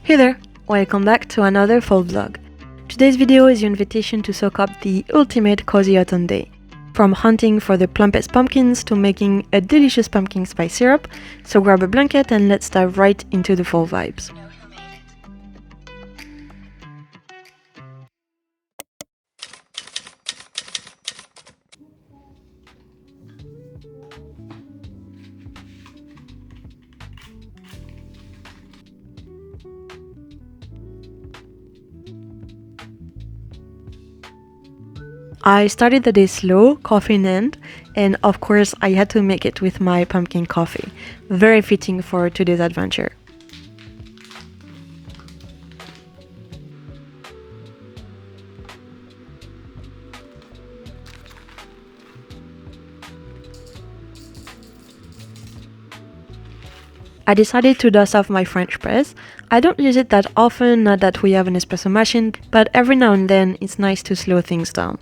Hey there! Welcome back to another fall vlog. Today's video is your invitation to soak up the ultimate cozy autumn day. From hunting for the plumpest pumpkins to making a delicious pumpkin spice syrup, so grab a blanket and let's dive right into the fall vibes. I started the day slow, coffee in hand, and of course I had to make it with my pumpkin coffee. Very fitting for today's adventure. I decided to dust off my French press. I don't use it that often, not that we have an espresso machine, but every now and then it's nice to slow things down.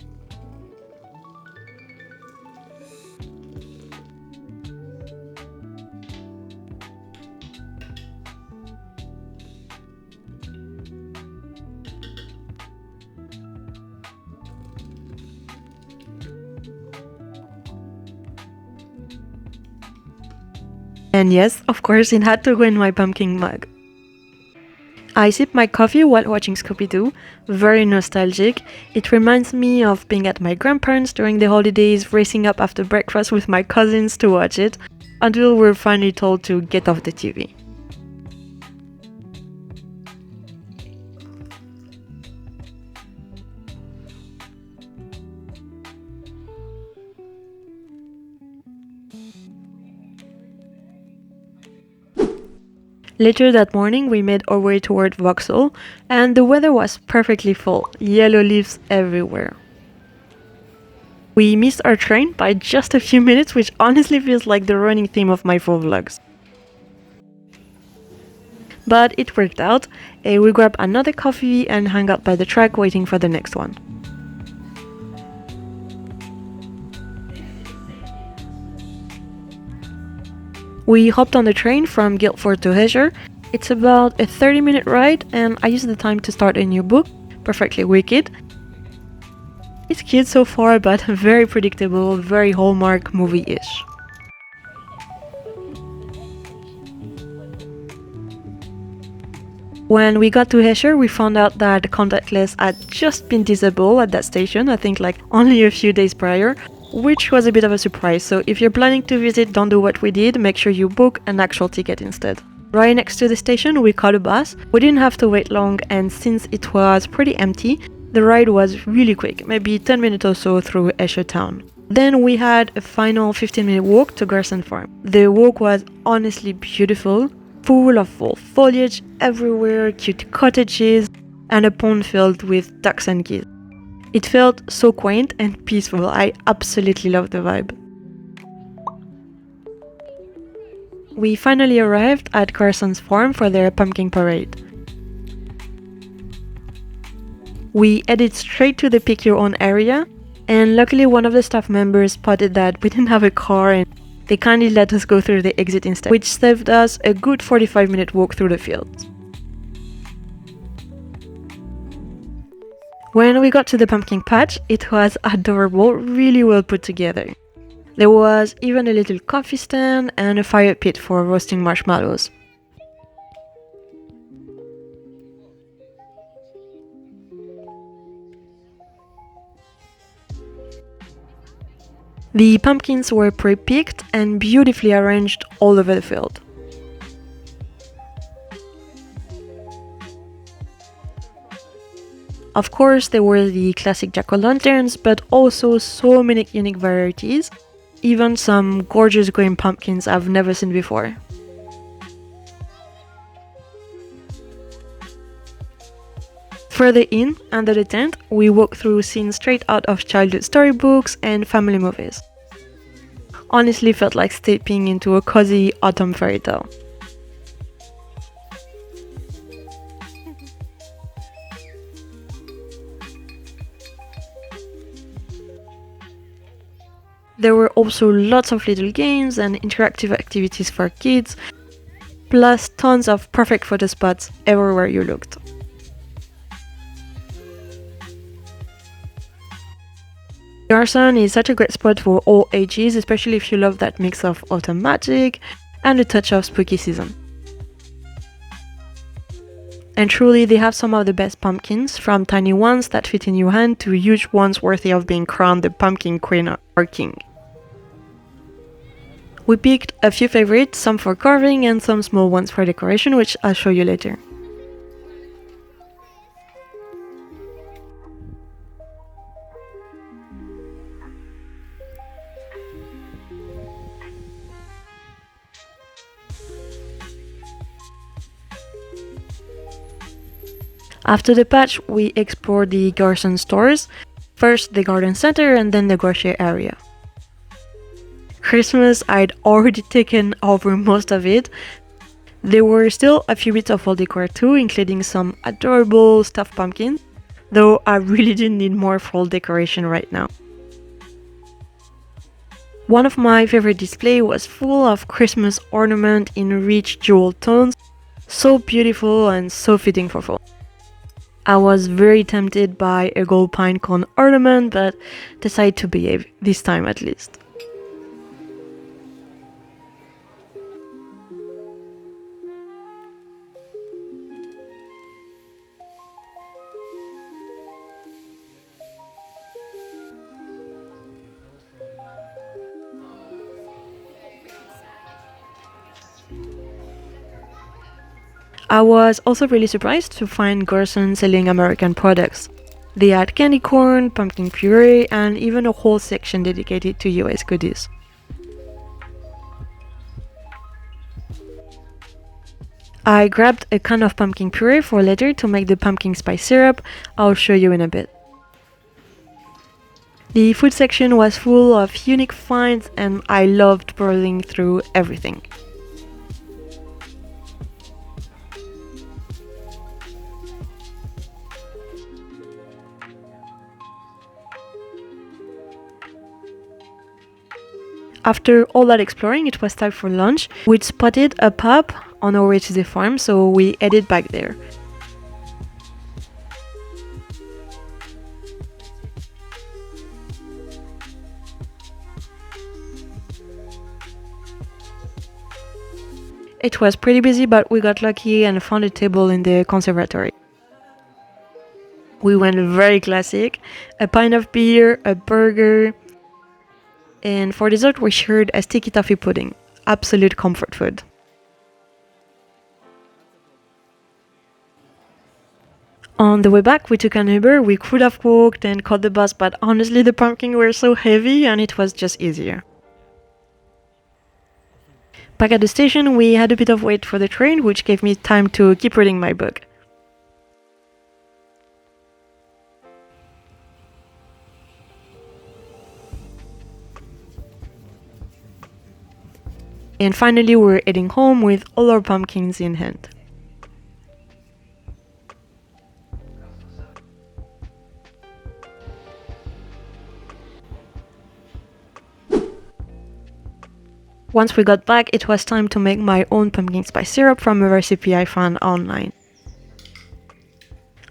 And yes, of course, it had to go in my pumpkin mug. I sip my coffee while watching Scooby-Doo, very nostalgic. It reminds me of being at my grandparents' during the holidays, racing up after breakfast with my cousins to watch it, until we were finally told to get off the TV. Later that morning, we made our way toward Vauxhall, and the weather was perfectly full, yellow leaves everywhere. We missed our train by just a few minutes, which honestly feels like the running theme of my fall vlogs. But it worked out. We grabbed another coffee and hung out by the track waiting for the next one. We hopped on the train from Guildford to Esher. It's about a 30-minute ride and I used the time to start a new book, Perfectly Wicked. It's cute so far, but very predictable, very Hallmark movie-ish. When we got to Esher, we found out that contactless had just been disabled at that station, I think like only a few days prior, which was a bit of a surprise. So if you're planning to visit, don't do what we did, make sure you book an actual ticket instead. Right next to the station, we caught a bus. We didn't have to wait long, and since it was pretty empty, the ride was really quick, maybe 10 minutes or so through Esher town. Then we had a final 15-minute walk to Garsons Farm. The walk was honestly beautiful, full of fall foliage everywhere, cute cottages, and a pond filled with ducks and geese. It felt so quaint and peaceful. I absolutely loved the vibe. We finally arrived at Garsons Farm for their pumpkin parade. We headed straight to the pick your own area, and luckily one of the staff members spotted that we didn't have a car and they kindly let us go through the exit instead, which saved us a good 45-minute walk through the fields. When we got to the pumpkin patch, it was adorable, really well put together. There was even a little coffee stand and a fire pit for roasting marshmallows. The pumpkins were pre-picked and beautifully arranged all over the field. Of course, there were the classic jack-o'-lanterns, but also so many unique varieties, even some gorgeous green pumpkins I've never seen before. Further in, under the tent, we walked through scenes straight out of childhood storybooks and family movies. Honestly felt like stepping into a cozy autumn fairy tale. There were also lots of little games and interactive activities for kids. plus tons of perfect photo spots everywhere you looked. Garsons is such a great spot for all ages, especially if you love that mix of autumn magic and a touch of spooky season. And truly, they have some of the best pumpkins, from tiny ones that fit in your hand to huge ones worthy of being crowned the pumpkin queen or king. We picked a few favorites, some for carving and some small ones for decoration, which I'll show you later. After the patch, we explored the Garsons stores, first the garden center and then the grocery area. Christmas, I'd already taken over most of it. There were still a few bits of fall decor too, including some adorable stuffed pumpkins, though I really didn't need more fall decoration right now. One of my favorite displays was full of Christmas ornament in rich jewel tones, so beautiful and so fitting for fall. I was very tempted by a gold pine cone ornament, but decided to behave, this time at least. I was also really surprised to find Garsons selling American products. They had candy corn, pumpkin puree, and even a whole section dedicated to US goodies. I grabbed a can of pumpkin puree for later to make the pumpkin spice syrup. I'll show you in a bit. The food section was full of unique finds and I loved browsing through everything. After all that exploring, it was time for lunch. We'd spotted a pub on our way to the farm, so we headed back there. It was pretty busy, but we got lucky and found a table in the conservatory. We went very classic, a pint of beer, a burger, and for dessert we shared a sticky toffee pudding. Absolute comfort food. On the way back we took an Uber. We could have walked and caught the bus, but honestly the pumpkins were so heavy and it was just easier. Back at the station we had a bit of wait for the train, which gave me time to keep reading my book. And finally we're heading home with all our pumpkins in hand. Once we got back, it was time to make my own pumpkin spice syrup from a recipe I found online.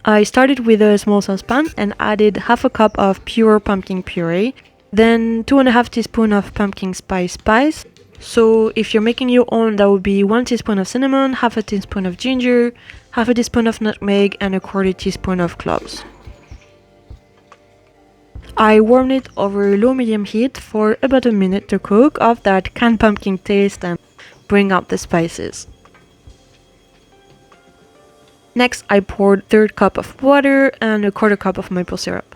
I started with a small saucepan and added half a cup of pure pumpkin puree, then 2.5 teaspoons of pumpkin spice. So if you're making your own, that would be 1 teaspoon of cinnamon, half a teaspoon of ginger, half a teaspoon of nutmeg, and a 1/4 teaspoon of cloves. I warmed it over low-medium heat for about a minute to cook off that canned pumpkin taste and bring out the spices. Next, I poured 1/3 cup of water and a 1/4 cup of maple syrup.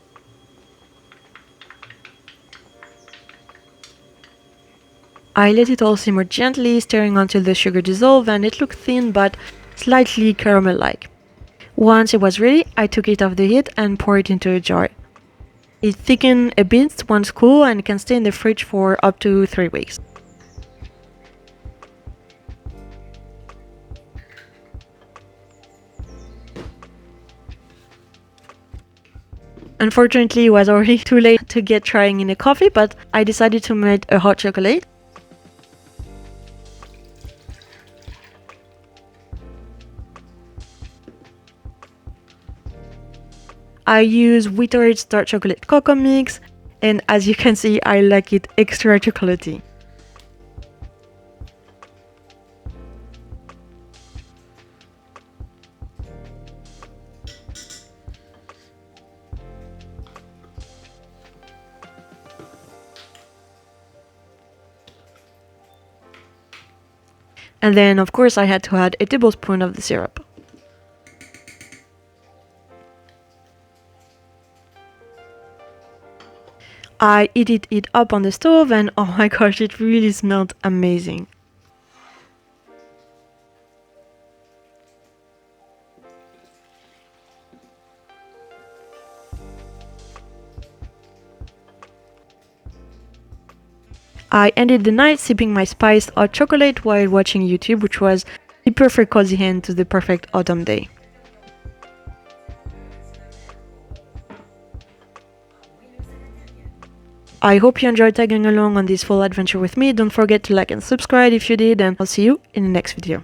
I let it all simmer gently, stirring until the sugar dissolved and it looked thin but slightly caramel-like. Once it was ready, I took it off the heat and poured it into a jar. It thickened a bit once cool and can stay in the fridge for up to 3 weeks. Unfortunately, it was already too late to get trying in a coffee, but I decided to make a hot chocolate. I use Whittered's dark chocolate cocoa mix, and as you can see, I like it extra chocolatey. And then, of course, I had to add a tablespoon of the syrup. I heated it up on the stove and oh my gosh, it really smelled amazing. I ended the night sipping my spiced hot chocolate while watching YouTube, which was the perfect cozy end to the perfect autumn day. I hope you enjoyed tagging along on this fall adventure with me. Don't forget to like and subscribe if you did, and I'll see you in the next video.